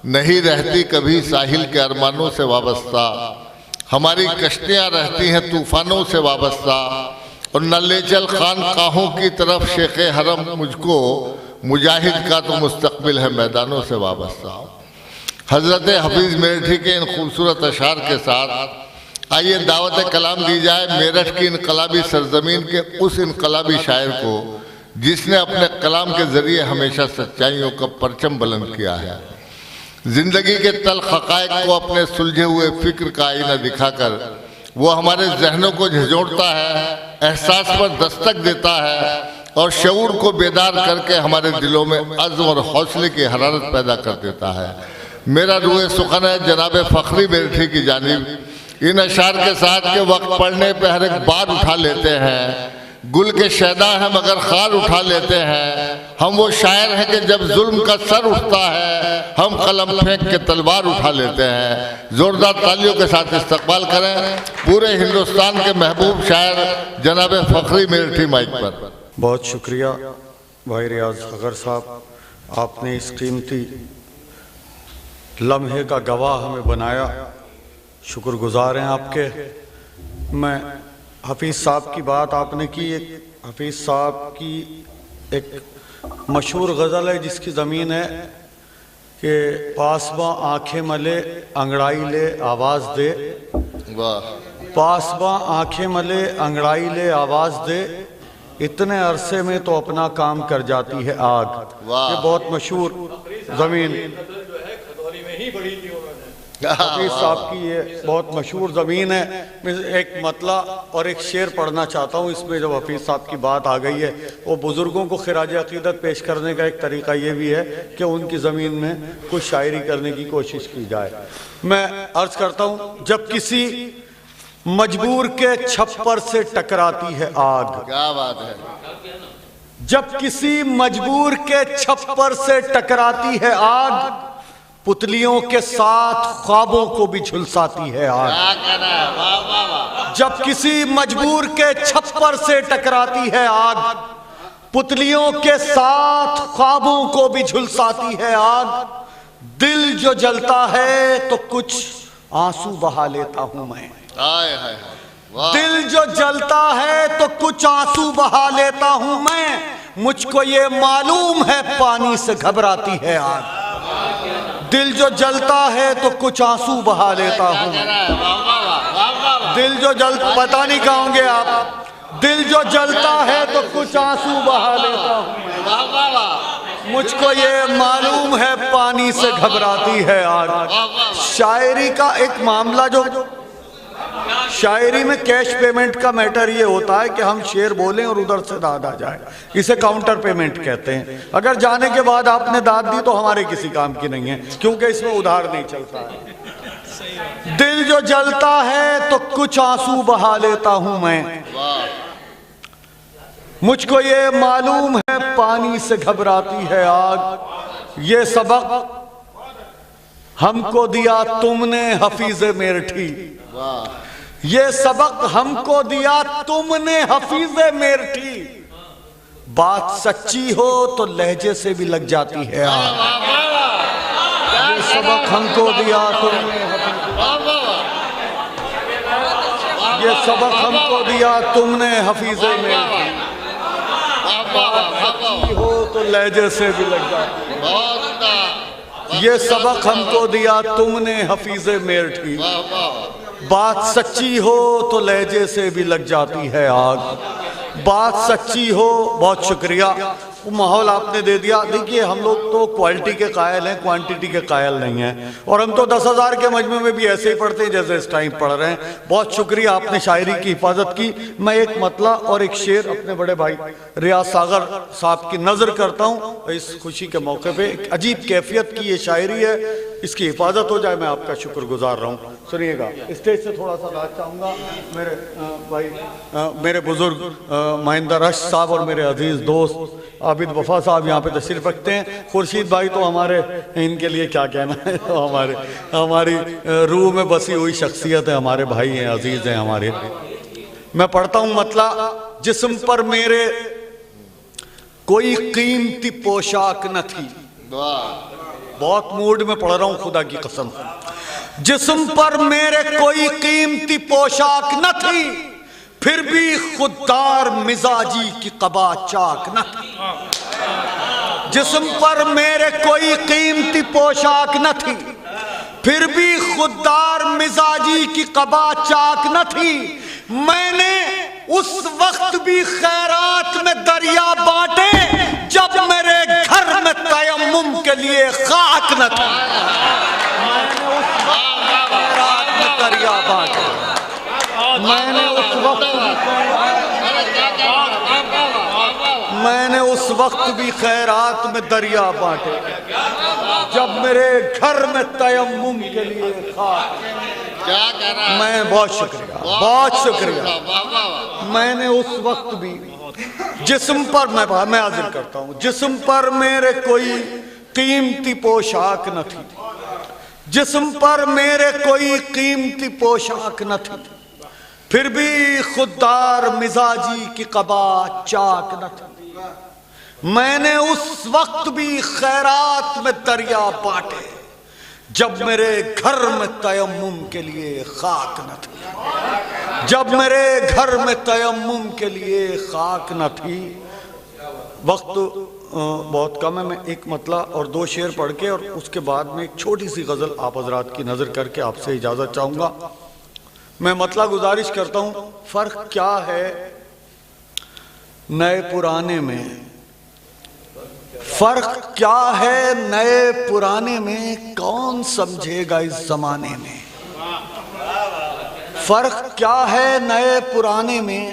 نہیں رہتی کبھی ساحل کے ارمانوں سے وابستہ، ہماری کشتیاں رہتی ہیں طوفانوں سے وابستہ، اور نہ لے چل خانقاہوں کی طرف شیخ حرم مجھ کو، مجاہد کا تو مستقبل ہے میدانوں سے وابستہ۔ حضرت حفیظ میرٹھی کے ان خوبصورت اشعار کے ساتھ آئیے دعوت کلام دی جائے میرٹھ کی انقلابی سرزمین کے اس انقلابی شاعر کو جس نے اپنے کلام کے ذریعے ہمیشہ سچائیوں کا پرچم بلند کیا ہے، زندگی کے تلخ حقائق کو اپنے سلجھے ہوئے فکر کا آئینہ دکھا کر وہ ہمارے ذہنوں کو جھنجھوڑتا ہے، احساس پر دستک دیتا ہے اور شعور کو بیدار کر کے ہمارے دلوں میں عزم اور حوصلے کی حرارت پیدا کر دیتا ہے۔ میرا روح سخن ہے جناب فخری میرٹھی کی جانب ان اشعار کے ساتھ کہ وقت پڑھنے پہ ہر ایک بار اٹھا لیتے ہیں، گل کے شیدا ہیں مگر خار اٹھا لیتے ہیں، ہم وہ شاعر ہیں کہ جب ظلم کا سر اٹھتا ہے ہم قلم پھینک کے تلوار اٹھا لیتے ہیں۔ زوردار تالیوں کے ساتھ استقبال کریں پورے ہندوستان کے محبوب شاعر جناب فخری میرٹھی مائک پر۔ بہت شکریہ بھائی ریاض اصغر صاحب، آپ نے اس قیمتی لمحے کا گواہ ہمیں بنایا، شکر گزار ہیں آپ کے۔ میں حفیظ صاحب کی بات آپ نے کی، حفیظ صاحب کی ایک مشہور غزل ہے جس کی زمین ہے کہ پاسباں آنکھیں ملے انگڑائی لے آواز دے، پاسباں آنکھیں ملے انگڑائی لے آواز دے، اتنے عرصے میں تو اپنا کام کر جاتی ہے آگ۔ یہ بہت مشہور زمین حفیظ صاحب کی یہ بہت مشہور زمین ہے۔ میں ایک مطلع اور ایک شعر پڑھنا چاہتا ہوں اس میں، جب حفیظ صاحب کی بات آ گئی ہے وہ بزرگوں کو خراج عقیدت پیش کرنے کا ایک طریقہ یہ بھی ہے کہ ان کی زمین میں کچھ شاعری کرنے کی کوشش کی جائے۔ میں عرض کرتا ہوں، جب کسی مجبور کے چھپر سے ٹکراتی ہے آگ، کیا بات ہے، جب کسی مجبور کے چھپر سے ٹکراتی ہے آگ، پتلیوں کے ساتھ خوابوں کو بھی جھلساتی ہے آگ۔ جب کسی مجبور کے چھپر سے ٹکراتی ہے آگ، پتلیوں کے ساتھ خوابوں کو بھی جھلساتی ہے آگ، دل جو جلتا ہے تو کچھ آنسو بہا لیتا ہوں میں، دل جو جلتا ہے تو کچھ آنسو بہا لیتا ہوں میں، مجھ کو یہ معلوم ہے پانی سے گھبراتی ہے آگ، دل جو جلتا ہے تو کچھ آنسو بہا لیتا ہوں، دل جو پتہ نہیں کہوں گے آپ، دل جو جلتا ہے تو کچھ آنسو بہا لیتا ہوں، مجھ کو یہ معلوم ہے پانی سے گھبراتی ہے آگ۔ شاعری کا ایک معاملہ، جو شاعری میں کیش پیمنٹ کا میٹر یہ ہوتا ہے کہ ہم شعر بولیں اور ادھر سے داد آ جائے، اسے کاؤنٹر پیمنٹ کہتے ہیں۔ اگر جانے کے بعد آپ نے داد دی تو ہمارے کسی کام کی نہیں ہے، کیونکہ اس میں ادھار نہیں چلتا ہے۔ دل جو جلتا ہے تو کچھ آنسو بہا لیتا ہوں میں، مجھ کو یہ معلوم ہے پانی سے گھبراتی ہے آگ۔ یہ سبق ہم کو دیا تم نے حفیظ میرٹھی، یہ سبق ہم کو دیا تم نے حفیظ میرٹھی، بات سچی ہو تو لہجے سے بھی لگ جاتی ہے آگ۔ یہ سبق ہم کو دیا تم نے یہ سبق ہم کو دیا تم نے حفیظ میرٹھی، بات سچی ہو تو لہجے سے بھی لگ جاتی ہے آگ۔ یہ سبق ہم کو دیا تم نے حفیظ میرٹھی، بات سچی ہو تو لہجے سے بھی لگ جاتی ہے آگ، بات سچی ہو۔ بہت شکریہ، وہ ماحول آپ نے دے دیا۔ دیکھیے ہم لوگ تو کوالٹی کے قائل ہیں، کوانٹیٹی کے قائل نہیں ہیں، اور ہم تو 10,000 کے مجمع میں بھی ایسے ہی پڑھتے ہیں جیسے اس ٹائم پڑھ رہے ہیں۔ بہت شکریہ، آپ نے شاعری کی حفاظت کی۔ میں ایک مطلع اور ایک شعر اپنے بڑے بھائی ریاض اصغر صاحب کی نظر کرتا ہوں اس خوشی کے موقع پہ۔ ایک عجیب کیفیت کی یہ شاعری ہے، اس کی حفاظت ہو جائے میں آپ کا شکر گزار رہا ہوں۔ سنیے گا، اسٹیج سے تھوڑا سا داد چاہوں گا میرے بھائی، میرے بزرگ مہندر رشت صاحب اور میرے عزیز دوست عابد وفا صاحب یہاں پہ تشریف رکھتے ہیں۔ خورشید بھائی تو ہمارے، ان کے لیے کیا کہنا ہے، ہماری روح میں بسی ہوئی شخصیت ہے، ہمارے بھائی ہیں، عزیز ہیں ہمارے۔ میں پڑھتا ہوں مطلع۔ جسم پر میرے کوئی قیمتی پوشاک نہ تھی، بہت موڈ میں پڑھ رہا ہوں خدا کی قسم. جسم پر میرے کوئی قیمتی پوشاک نہ تھی، پھر بھی خوددار مزاجی کی قبا چاک نہ تھی. جسم پر میرے کوئی قیمتی پوشاک نہ تھی، پھر بھی خوددار مزاجی کی قبا چاک نہ تھی. میں نے اس وقت بھی خیرات میں دریا بانٹے جب میرے گھر میں تیمم کے لیے خاک نہ تھی. میں نے اس وقت خیرات میں دریا بانٹے، میں نے اس وقت بھی خیرات میں دریا بانٹے جب میرے گھر میں تیمم کے لیے خاک. میں بہت شکریہ. میں نے اس وقت بھی جسم پر میں عذر کرتا ہوں، جسم پر میرے کوئی قیمتی پوشاک نہ تھی، جسم پر میرے کوئی قیمتی پوشاک نہ تھی، پھر بھی خوددار مزاجی کی قبا چاک نہ تھی. میں نے اس وقت بھی خیرات میں دریا بانٹے جب میرے گھر میں تیمم کے لیے خاک نہ تھی، جب میرے گھر میں تیمم کے لیے خاک نہ تھی. وقت بہت کم ہے، میں ایک مطلع اور 2 شعر پڑھ کے اور اس کے بعد میں ایک چھوٹی سی غزل آپ حضرات کی نظر کر کے آپ سے اجازت چاہوں گا. میں مطلع گزارش کرتا ہوں، فرق کیا ہے نئے پرانے میں، فرق کیا ہے نئے پرانے میں، کون سمجھے گا اس زمانے میں. فرق کیا ہے نئے پرانے میں،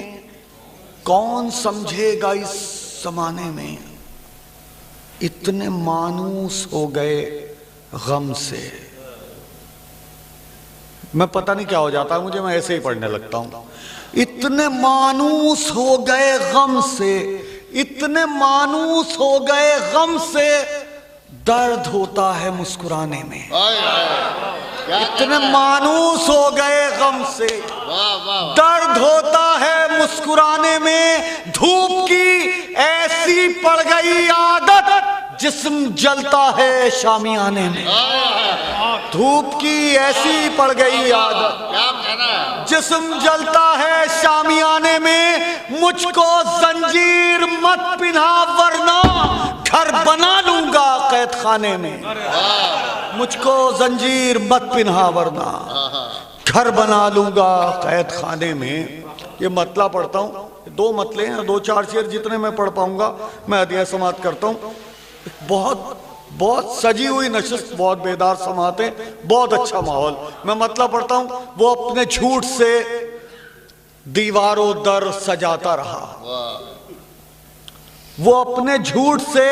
کون سمجھے گا اس زمانے میں. اتنے مانوس ہو گئے غم سے. میں پتہ نہیں کیا ہو جاتا ہے مجھے، میں ایسے ہی پڑھنے لگتا ہوں. اتنے مانوس ہو گئے غم سے، اتنے مانوس ہو گئے غم سے، درد ہوتا ہے مسکرانے میں. اتنے مانوس ہو گئے غم سے، درد ہوتا ہے مسکرانے میں. دھوپ کی ایسی پڑ گئی عادت، جسم جلتا ہے شامیانے میں. دھوپ کی ایسی پڑ گئی عادت، جسم جلتا ہے شامیانے میں. مجھ کو زنجیر مت پہنا ورنہ گھر بنا لوں گا قید خانے میں. مجھ کو زنجیر مت پہنا ورنہ گھر بنا لوں گا قید خانے میں. یہ مطلع پڑھتا ہوں، 2 مطلع ہیں، 2-4 شعر جتنے میں پڑھ پاؤں گا میں ہدیہ سماعت کرتا ہوں. بہت سجی ہوئی نشست، بہت بیدار سماعتیں، بہت اچھا ماحول. میں مطلع پڑھتا ہوں. وہ اپنے جھوٹ سے دیوار و در سجاتا رہا، وہ اپنے جھوٹ سے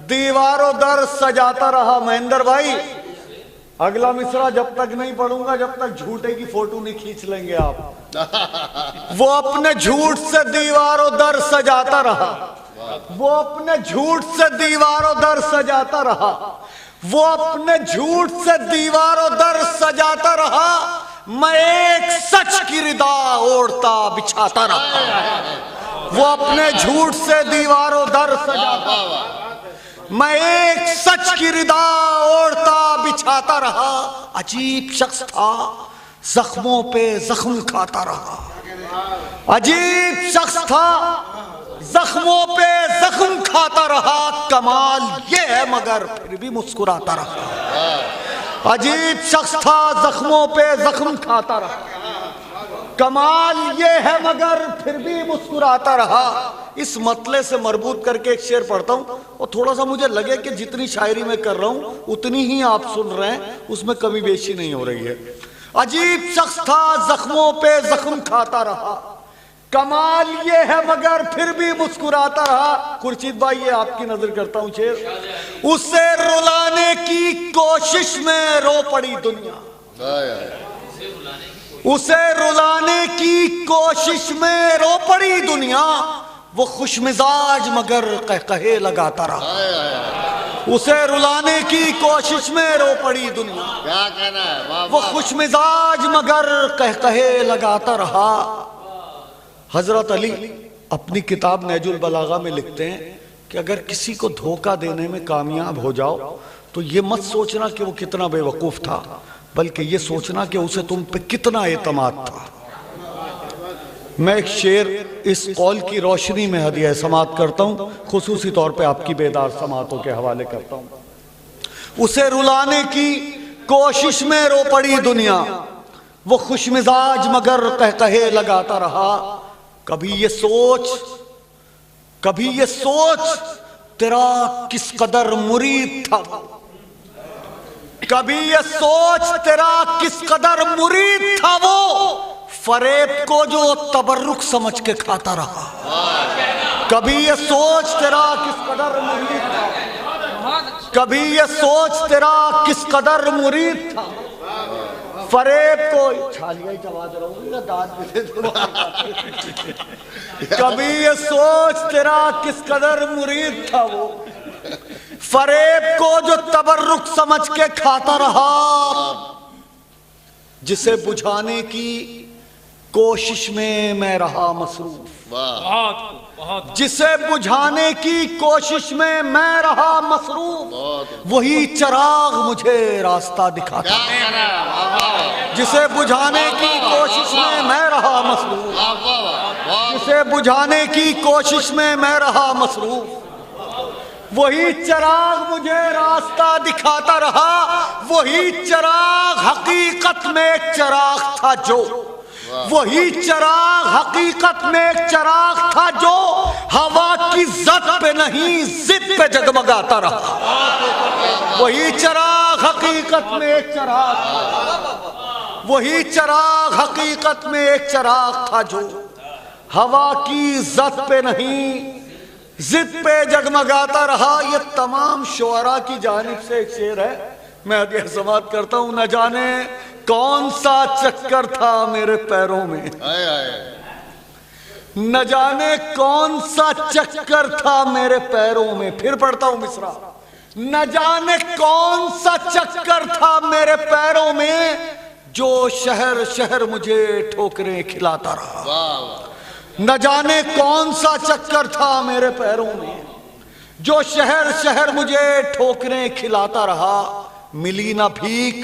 دیوار و در سجاتا رہا. مہندر بھائی اگلا مصرع جب تک نہیں پڑھوں گا جب تک جھوٹے کی فوٹو نہیں کھینچ لیں گے آپ. وہ اپنے جھوٹ سے دیوار و در سجاتا رہا، وہ اپنے جھوٹ سے دیوار و در سجاتا رہا، وہ اپنے جھوٹ سے دیوار و در سجاتا رہا. میں ایک سچ کی ردا اوڑھتا بچھاتا رہا. وہ اپنے جھوٹ سے دیوار و در سجاتا رہا، میں ایک سچ کی ردا اوڑھتا بچھاتا رہا. عجیب شخص تھا زخموں پہ زخم کھاتا رہا. عجیب شخص تھا زخموں پہ زخم کھاتا رہا. کمال یہ ہے مگر پھر بھی مسکراتا رہا. عجیب شخص تھا زخموں پہ زخم کھاتا رہا. کمال یہ ہے مگر پھر بھی مسکراتا رہا. اس مطلع سے مربوط کر کے ایک شعر پڑھتا ہوں اور تھوڑا سا مجھے لگے کہ جتنی شاعری میں کر رہا ہوں اتنی ہی آپ سن رہے ہیں، اس میں کمی بیشی نہیں ہو رہی ہے. عجیب شخص تھا زخموں پہ زخم کھاتا رہا، کمال یہ ہے مگر پھر بھی مسکراتا رہا. خورشید بھائی یہ آپ کی نظر کرتا ہوں شعر. اسے رلانے کی کوشش میں رو پڑی دنیا، اسے رلانے کی کوشش میں رو پڑی دنیا. وہ خوش مزاج مگر قہقہے لگاتا رہا. اسے رلانے کی کوشش میں رو پڑی دنیا، وہ خوش مزاج مگر قہقہے لگاتا رہا. حضرت علی اپنی کتاب نہج البلاغہ میں لکھتے ہیں کہ اگر کسی کو دھوکہ دینے میں کامیاب ہو جاؤ تو یہ مت سوچنا کہ وہ کتنا بے وقوف تھا، بلکہ یہ سوچنا کہ اسے تم پہ کتنا اعتماد تھا۔ میں ایک شعر اس قول کی روشنی میں ہدیہ سماعت کرتا ہوں، خصوصی طور پہ آپ کی بیدار سماعتوں کے حوالے کرتا ہوں۔ اسے رلانے کی کوشش میں رو پڑی دنیا، وہ خوش مزاج مگر قہقہے لگاتا رہا۔ کبھی یہ سوچ تیرا کس قدر مرید تھا، کبھی یہ سوچ تیرا کس قدر مرید تھا، وہ فریب کو جو تبرک سمجھ کے کھاتا رہا۔ کبھی یہ سوچ تیرا کس قدر مرید تھا، کبھی یہ سوچ تیرا کس قدر مرید تھا، فریب کو کبھی یہ سوچ تیرا کس قدر مرید تھا، وہ فریب کو جو تبرک سمجھ کے کھاتا رہا۔ جسے بجھانے کی کوشش میں رہا مصروف، جسے بجھانے کی کوشش میں رہا مصروف، وہی چراغ مجھے راستہ دکھاتا۔ جسے بجھانے کی کوشش میں رہا مصروف، جسے بجھانے کی کوشش میں رہا مصروف، وہی چراغ مجھے راستہ دکھاتا رہا۔ وہی چراغ حقیقت میں ایک چراغ تھا جو، وہی چراغ حقیقت میں ایک چراغ تھا جو ہوا کی زد پہ نہیں ضد پہ جگمگاتا رہا۔ وہی چراغ حقیقت میں ایک چراغ تھا، وہی چراغ حقیقت میں ایک چراغ تھا جو ہوا کی زد پہ نہیں ضد پہ جگمگاتا رہا۔ یہ تمام شعراء کی جانب سے ایک شعر ہے، میں ہدیہ سماعت کرتا ہوں۔ نہ جانے کون سا چکر تھا میرے پیروں میں، نہ جانے کون سا چکر تھا میرے پیروں میں۔ پھر پڑھتا ہوں مصرع۔ نہ جانے کون سا چکر تھا میرے پیروں میں، جو شہر شہر مجھے ٹھوکریں کھلاتا رہا۔ نہ جانے کون سا چکر تھا میرے پیروں میں، جو شہر شہر مجھے ٹھوکریں کھلاتا رہا۔ ملی نہ بھیک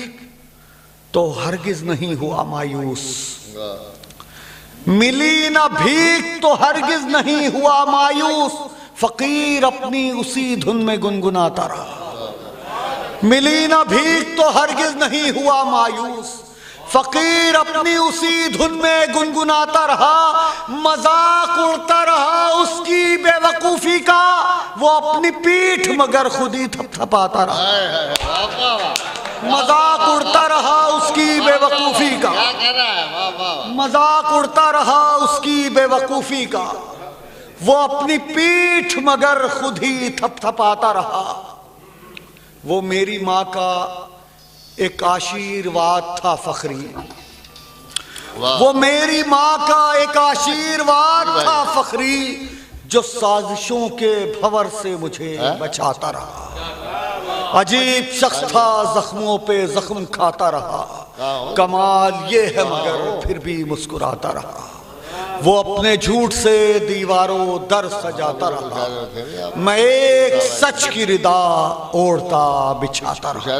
تو ہرگز نہیں ہوا مایوس، ملی نہ بھیک تو ہرگز نہیں ہوا مایوس، فقیر اپنی اسی دھن میں گنگناتا رہا۔ ملی نہ بھیک تو ہرگز نہیں ہوا مایوس، فقیر اپنی اسی دھن میں گنگناتا رہا۔ مذاق اڑتا رہا اس کی بے وقوفی کا، وہ اپنی پیٹھ مگر خود ہی تھپ تھپاتا رہا۔ مذاق اڑتا رہا اس کی بے وقوفی کا، مذاق اڑتا رہا اس کی بے وقوفی کا، وہ اپنی پیٹھ مگر خود ہی تھپ تھپاتا رہا۔ وہ میری ماں کا ایک آشیرواد تھا فخری، وہ میری ماں کا ایک آشیرواد تھا فخری، جو سازشوں کے بھور سے مجھے بچاتا رہا۔ عجیب شخص تھا، زخموں پہ زخم کھاتا رہا، کمال یہ ہے مگر پھر بھی مسکراتا رہا۔ وہ اپنے جھوٹ سے دیواروں در سجاتا رہا، میں ایک سچ کی ردا اوڑھتا بچھاتا رہا۔